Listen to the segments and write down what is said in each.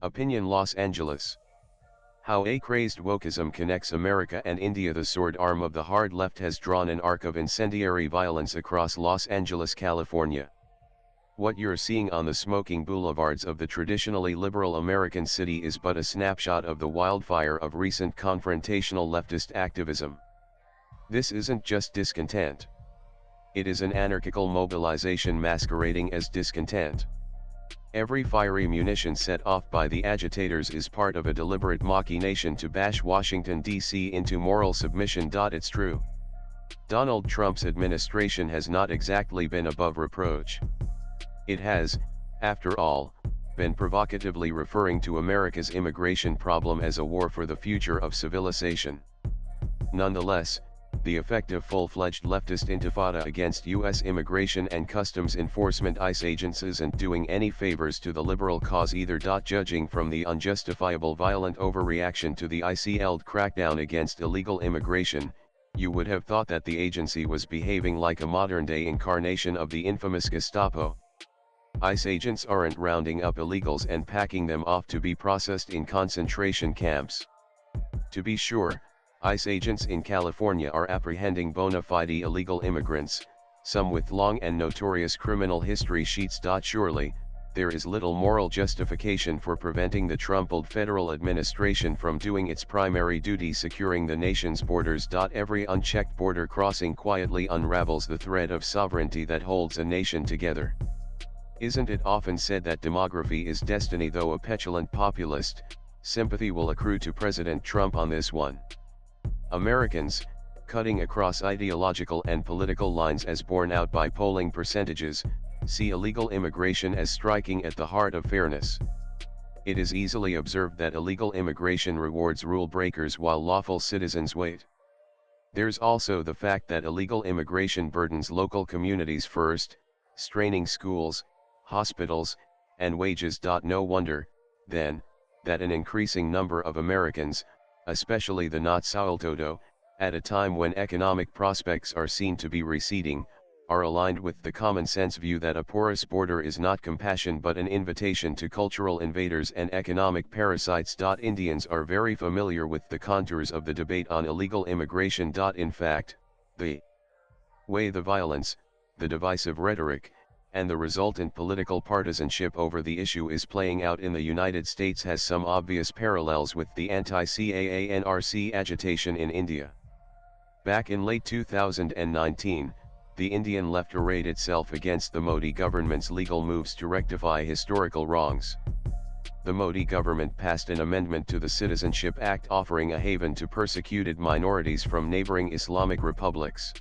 Opinion Los Angeles. How a crazed wokeism connects America and India. The sword arm of the hard left has drawn an arc of incendiary violence across Los Angeles, California. What you're seeing on the smoking boulevards of the traditionally liberal American city is but a snapshot of the wildfire of recent confrontational leftist activism. This isn't just discontent. It is an anarchical mobilization masquerading as discontent. Every fiery munition set off by the agitators is part of a deliberate machination to bash Washington, D.C. into moral submission. It's true. Donald Trump's administration has not exactly been above reproach. It has, after all, been provocatively referring to America's immigration problem as a war for the future of civilization. Nonetheless, the effective full-fledged leftist intifada against U.S. immigration and customs enforcement ICE agents isn't doing any favors to the liberal cause either. Judging from the unjustifiable violent overreaction to the ICE-led crackdown against illegal immigration, you would have thought that the agency was behaving like a modern-day incarnation of the infamous Gestapo. ICE agents aren't rounding up illegals and packing them off to be processed in concentration camps. To be sure, ICE agents in California are apprehending bona fide illegal immigrants, some with long and notorious criminal history sheets. Surely, there is little moral justification for preventing the Trump-led federal administration from doing its primary duty, securing the nation's borders. Every unchecked border crossing quietly unravels the thread of sovereignty that holds a nation together. Isn't it often said that demography is destiny? Though a petulant populist, sympathy will accrue to President Trump on this one. Americans, cutting across ideological and political lines as borne out by polling percentages, see illegal immigration as striking at the heart of fairness. It is easily observed that illegal immigration rewards rule breakers while lawful citizens wait. There's also the fact that illegal immigration burdens local communities first, straining schools, hospitals, and wages. No wonder, then, that an increasing number of Americans, especially the not so todo, at a time when economic prospects are seen to be receding, are aligned with the common sense view that a porous border is not compassion but an invitation to cultural invaders and economic parasites. Indians are very familiar with the contours of the debate on illegal immigration. In fact, the way the violence, the divisive rhetoric, and the resultant political partisanship over the issue is playing out in the United States has some obvious parallels with the anti-CAA NRC agitation in India. Back in late 2019, the Indian left arrayed itself against the Modi government's legal moves to rectify historical wrongs. The Modi government passed an amendment to the Citizenship Act offering a haven to persecuted minorities from neighboring Islamic republics.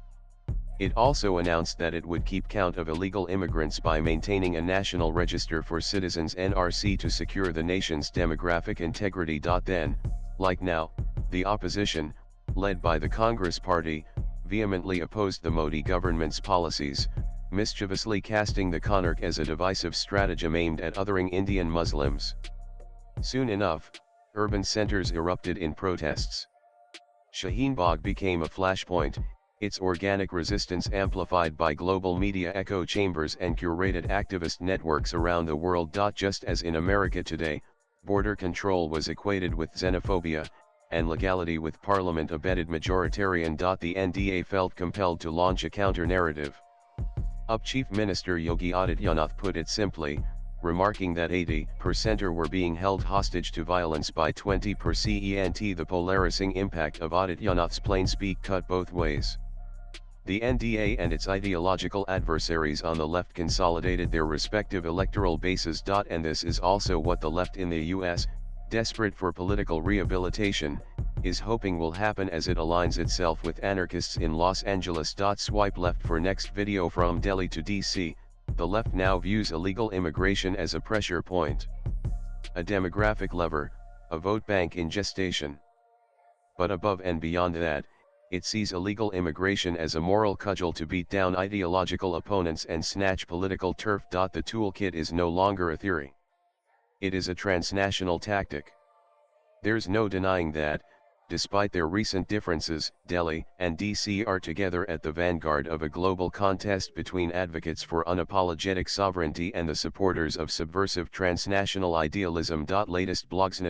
It also announced that it would keep count of illegal immigrants by maintaining a national register for citizens (NRC) to secure the nation's demographic integrity. Then, like now, the opposition, led by the Congress Party, vehemently opposed the Modi government's policies, mischievously casting the Conarch as a divisive stratagem aimed at othering Indian Muslims. Soon enough, urban centers erupted in protests. Shaheen Bagh became a flashpoint, its organic resistance amplified by global media echo chambers and curated activist networks around the world. Just as in America today, border control was equated with xenophobia, and legality with parliament-abetted majoritarian. The NDA felt compelled to launch a counter-narrative. UP Chief Minister Yogi Adityanath put it simply, remarking that 80% were being held hostage to violence by 20%. The polarizing impact of Adityanath's plain speak cut both ways. The NDA and its ideological adversaries on the left consolidated their respective electoral bases. And this is also what the left in the US, desperate for political rehabilitation, is hoping will happen as it aligns itself with anarchists in Los Angeles. Swipe left for next video. From Delhi to DC, the left now views illegal immigration as a pressure point, a demographic lever, a vote bank in gestation. But above and beyond that, it sees illegal immigration as a moral cudgel to beat down ideological opponents and snatch political turf. The toolkit is no longer a theory. It is a transnational tactic. There's no denying that, despite their recent differences, Delhi and DC are together at the vanguard of a global contest between advocates for unapologetic sovereignty and the supporters of subversive transnational idealism. Latest blogs